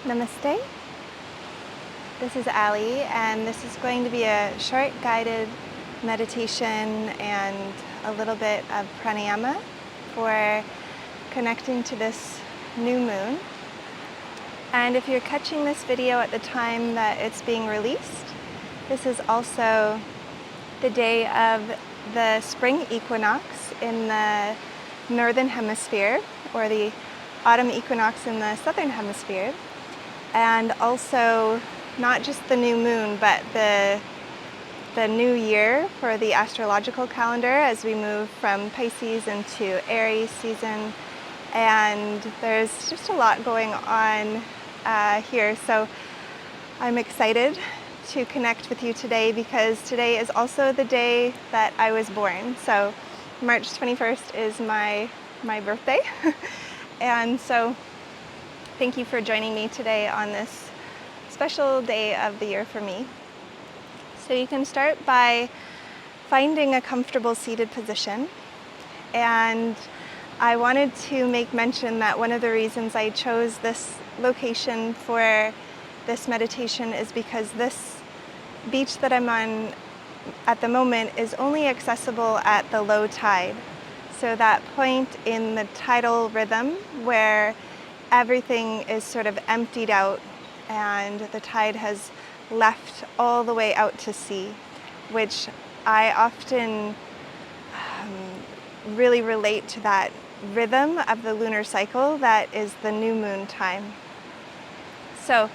Namaste. This is Ali, and this is going to be a short guided meditation and a little bit of pranayama for connecting to this new moon. And if you're catching this video at the time that it's being released, this is also the day of the spring equinox in the northern hemisphere, or the autumn equinox in the southern hemisphere. And also not just the new moon, but the new year for the astrological calendar as we move from Pisces into Aries season. And there's just a lot going on here. So I'm excited to connect with you today because today is also the day that I was born. So March 21st is my birthday. And so thank you for joining me today on this special day of the year for me. So you can start by finding a comfortable seated position. And I wanted to make mention that one of the reasons I chose this location for this meditation is because this beach that I'm on at the moment is only accessible at the low tide. So that point in the tidal rhythm where everything is sort of emptied out and the tide has left all the way out to sea, which I often really relate to that rhythm of the lunar cycle that is the new moon time. So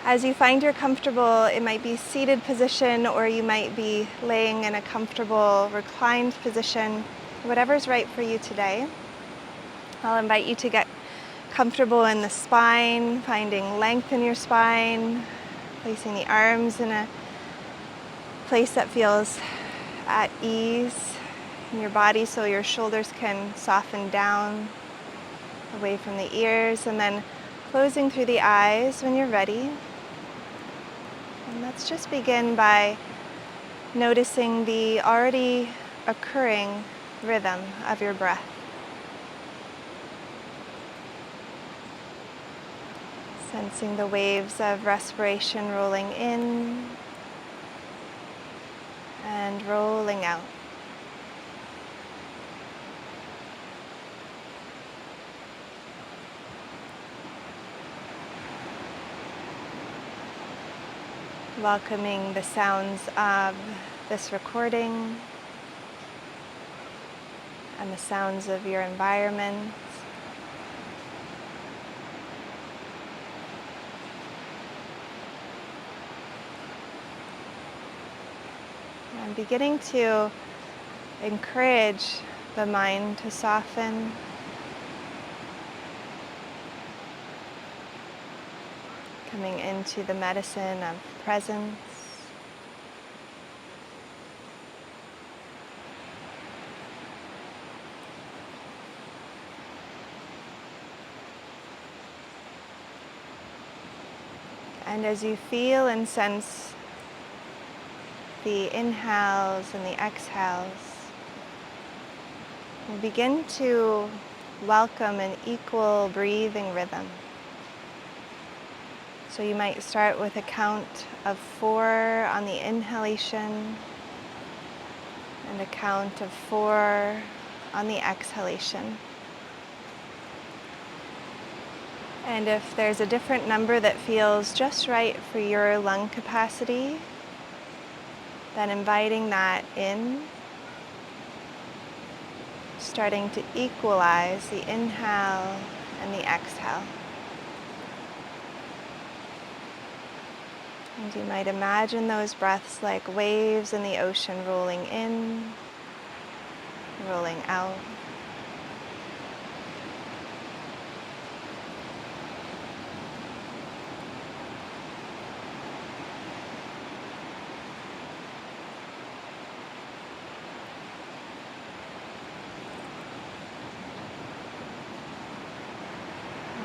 as you find your comfortable, it might be seated position or you might be laying in a comfortable reclined position, whatever's right for you today. I'll invite you to get comfortable in the spine, finding length in your spine, placing the arms in a place that feels at ease in your body so your shoulders can soften down away from the ears, and then closing through the eyes when you're ready. And let's just begin by noticing the already occurring rhythm of your breath. Sensing the waves of respiration rolling in and rolling out. Welcoming the sounds of this recording and the sounds of your environment. And beginning to encourage the mind to soften. Coming into the medicine of presence. And as you feel and sense the inhales and the exhales, we'll begin to welcome an equal breathing rhythm. So you might start with a count of 4 on the inhalation and a count of 4 on the exhalation. And if there's a different number that feels just right for your lung capacity, then inviting that in, starting to equalize the inhale and the exhale. And you might imagine those breaths like waves in the ocean, rolling in, rolling out.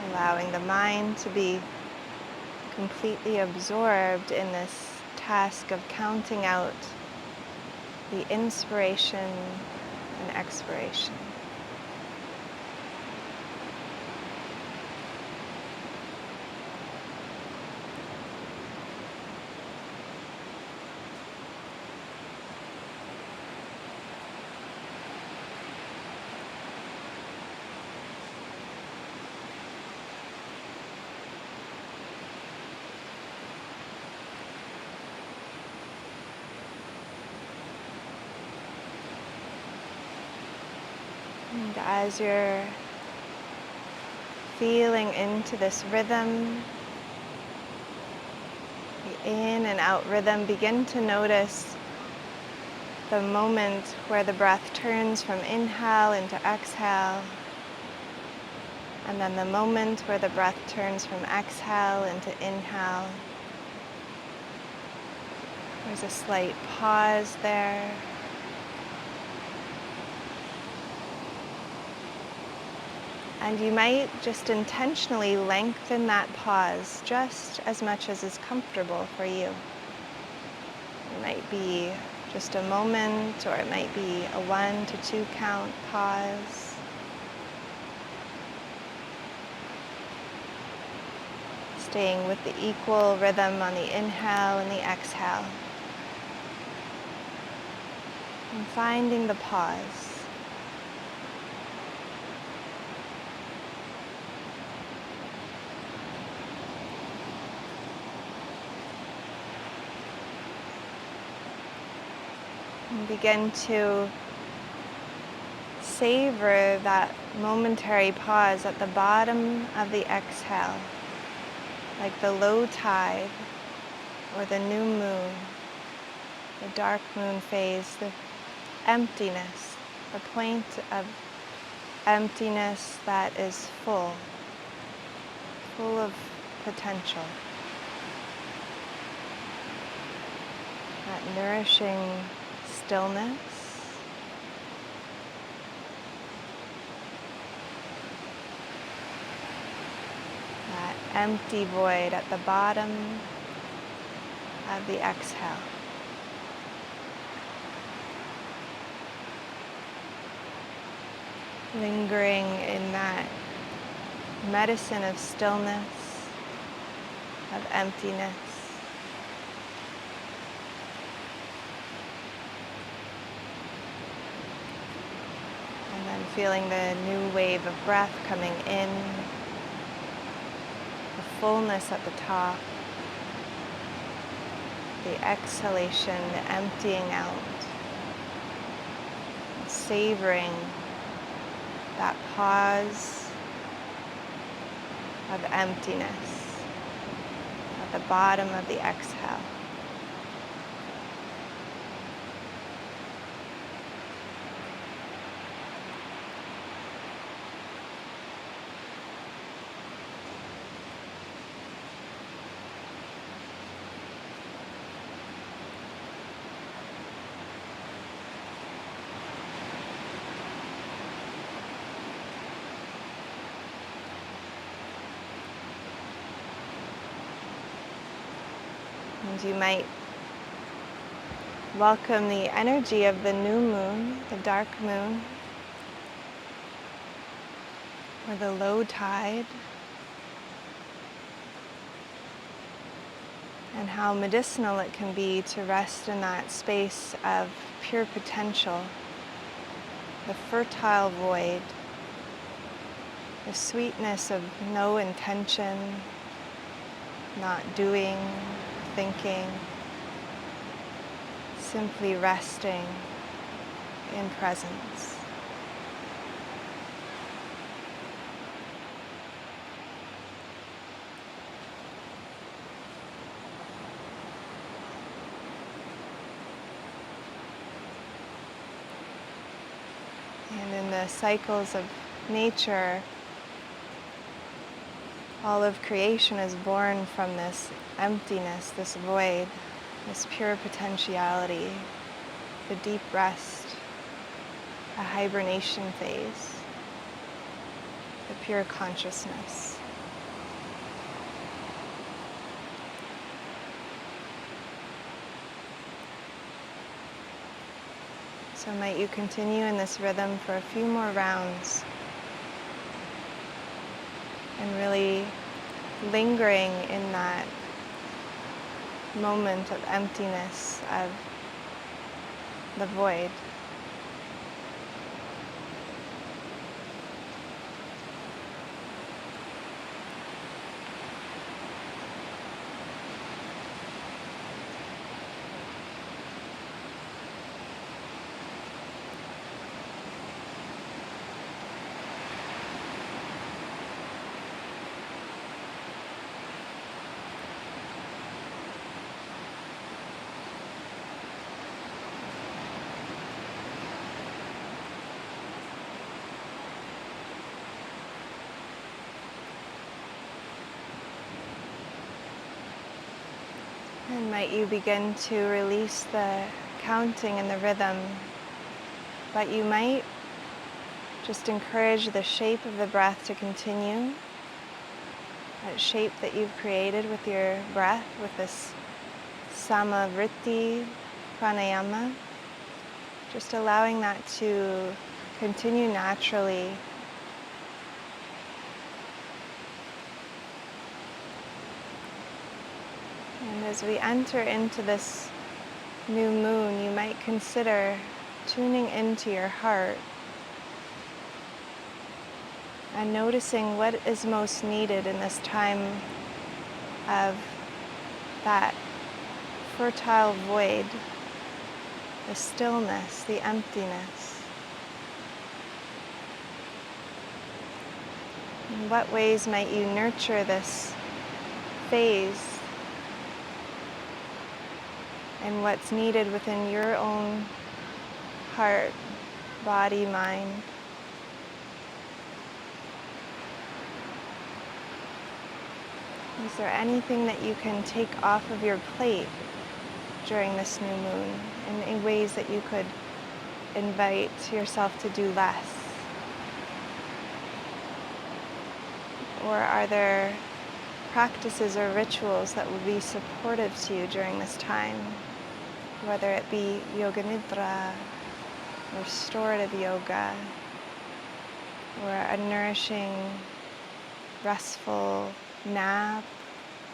Allowing the mind to be completely absorbed in this task of counting out the inspiration and expiration. And as you're feeling into this rhythm, the in and out rhythm, begin to notice the moment where the breath turns from inhale into exhale, and then the moment where the breath turns from exhale into inhale. There's a slight pause there. And you might just intentionally lengthen that pause just as much as is comfortable for you. It might be just a moment, or it might be a 1 to 2 count pause. Staying with the equal rhythm on the inhale and the exhale. And finding the pause. And begin to savor that momentary pause at the bottom of the exhale, like the low tide or the new moon, the dark moon phase, the emptiness, the point of emptiness that is full of potential. That nourishing stillness. That empty void at the bottom of the exhale. Lingering in that medicine of stillness, of emptiness. And then feeling the new wave of breath coming in, the fullness at the top, the exhalation, the emptying out, and savoring that pause of emptiness at the bottom of the exhale. And you might welcome the energy of the new moon, the dark moon, or the low tide, and how medicinal it can be to rest in that space of pure potential, the fertile void, the sweetness of no intention, not doing, thinking, simply resting in presence. And in the cycles of nature, all of creation is born from this emptiness, this void, this pure potentiality, the deep rest, a hibernation phase, the pure consciousness. So might you continue in this rhythm for a few more rounds, and really lingering in that moment of emptiness, of the void. And might you begin to release the counting and the rhythm, but you might just encourage the shape of the breath to continue, that shape that you've created with your breath, with this Vritti, Pranayama, just allowing that to continue naturally. And as we enter into this new moon, you might consider tuning into your heart and noticing what is most needed in this time of that fertile void, the stillness, the emptiness. In what ways might you nurture this phase and what's needed within your own heart, body, mind? Is there anything that you can take off of your plate during this new moon, in ways that you could invite yourself to do less? Or are there practices or rituals that would be supportive to you during this time, whether it be yoga nidra, restorative yoga, or a nourishing, restful nap,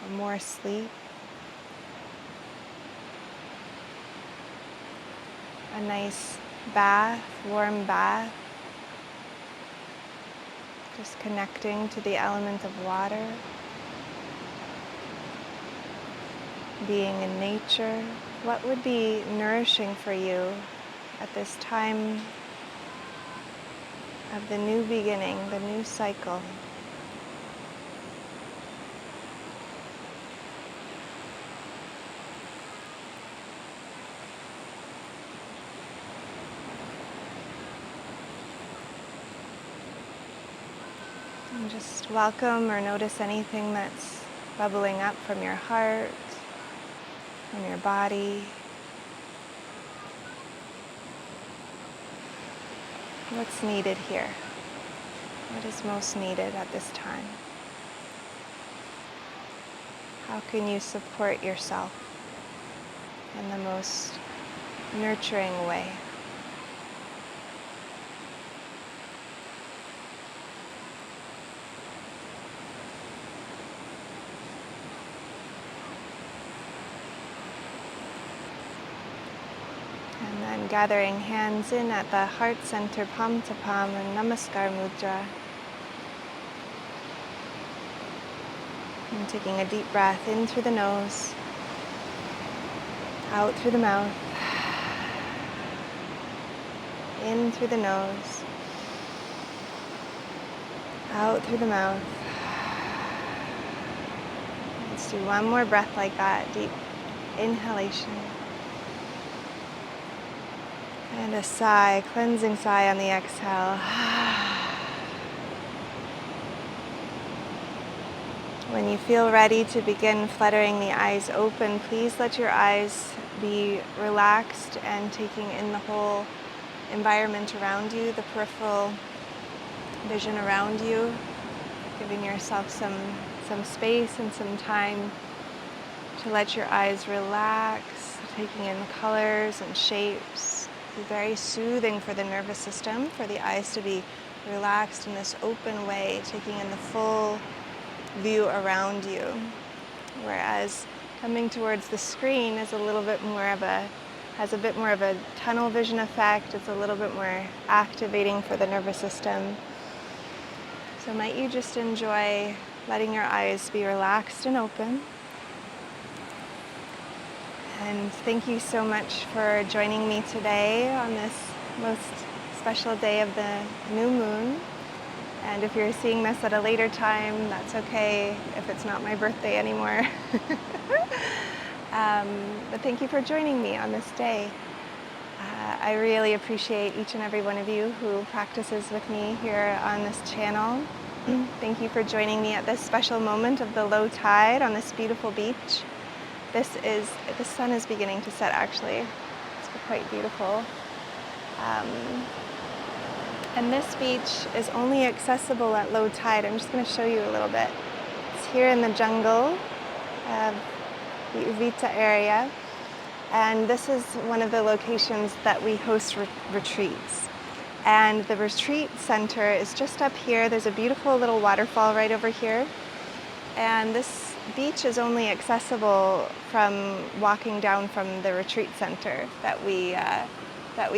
or more sleep? A nice bath, warm bath, just connecting to the element of water, being in nature. What would be nourishing for you at this time of the new beginning, the new cycle? And just welcome or notice anything that's bubbling up from your heart, from your body. What's needed here? What is most needed at this time? How can you support yourself in the most nurturing way? And then gathering hands in at the heart center, palm to palm, and namaskar mudra. And taking a deep breath in through the nose, out through the mouth, in through the nose, out through the mouth. Let's do one more breath like that, deep inhalation. And a sigh, cleansing sigh on the exhale. When you feel ready to begin fluttering the eyes open, please let your eyes be relaxed and taking in the whole environment around you, the peripheral vision around you, giving yourself some space and some time to let your eyes relax, taking in colors and shapes. It's very soothing for the nervous system, for the eyes to be relaxed in this open way, taking in the full view around you. Whereas coming towards the screen is a little bit more of has a bit more of a tunnel vision effect. It's a little bit more activating for the nervous system. So might you just enjoy letting your eyes be relaxed and open. And thank you so much for joining me today on this most special day of the new moon. And if you're seeing this at a later time, that's okay if it's not my birthday anymore. But thank you for joining me on this day. I really appreciate each and every one of you who practices with me here on this channel. Thank you for joining me at this special moment of the low tide on this beautiful beach. the sun is beginning to set actually. It's quite beautiful. And this beach is only accessible at low tide. I'm just going to show you a little bit. It's here in the jungle of the Vritti area. And this is one of the locations that we host retreats. And the retreat center is just up here. There's a beautiful little waterfall right over here. And this beach is only accessible from walking down from the retreat center that we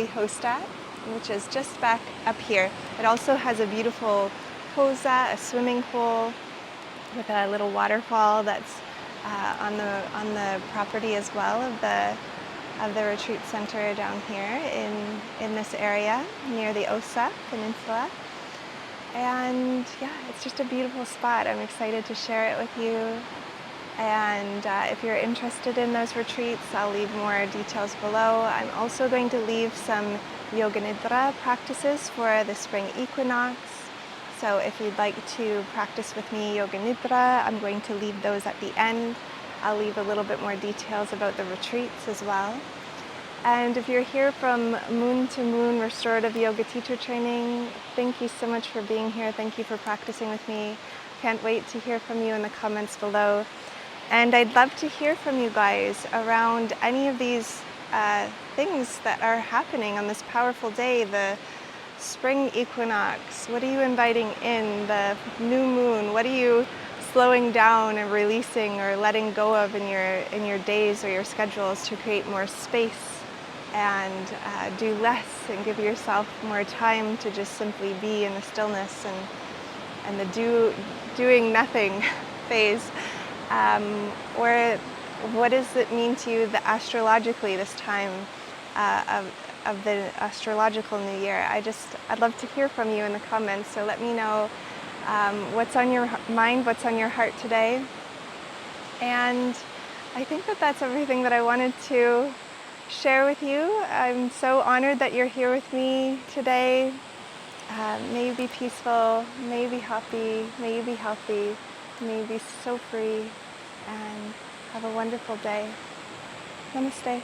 host at, which is just back up here. It also has a beautiful poza, a swimming pool with a little waterfall that's on the property as well of the retreat center down here in this area near the Osa Peninsula. And yeah, it's just a beautiful spot. I'm excited to share it with you. And if you're interested in those retreats, I'll leave more details below. I'm also going to leave some Yoga Nidra practices for the spring equinox. So if you'd like to practice with me Yoga Nidra, I'm going to leave those at the end. I'll leave a little bit more details about the retreats as well. And if you're here from Moon to Moon Restorative Yoga Teacher Training, thank you so much for being here. Thank you for practicing with me. Can't wait to hear from you in the comments below. And I'd love to hear from you guys around any of these things that are happening on this powerful day, the spring equinox. What are you inviting in? The new moon. What are you slowing down and releasing or letting go of in your days or your schedules to create more space and do less and give yourself more time to just simply be in the stillness and the doing nothing phase? Or what does it mean to you astrologically this time of the astrological new year? I'd love to hear from you in the comments, so let me know what's on your mind, what's on your heart today. And I think that's everything that I wanted to share with you. I'm so honored that you're here with me today. May you be peaceful, may you be happy, may you be healthy, may you be so free, and have a wonderful day. Namaste.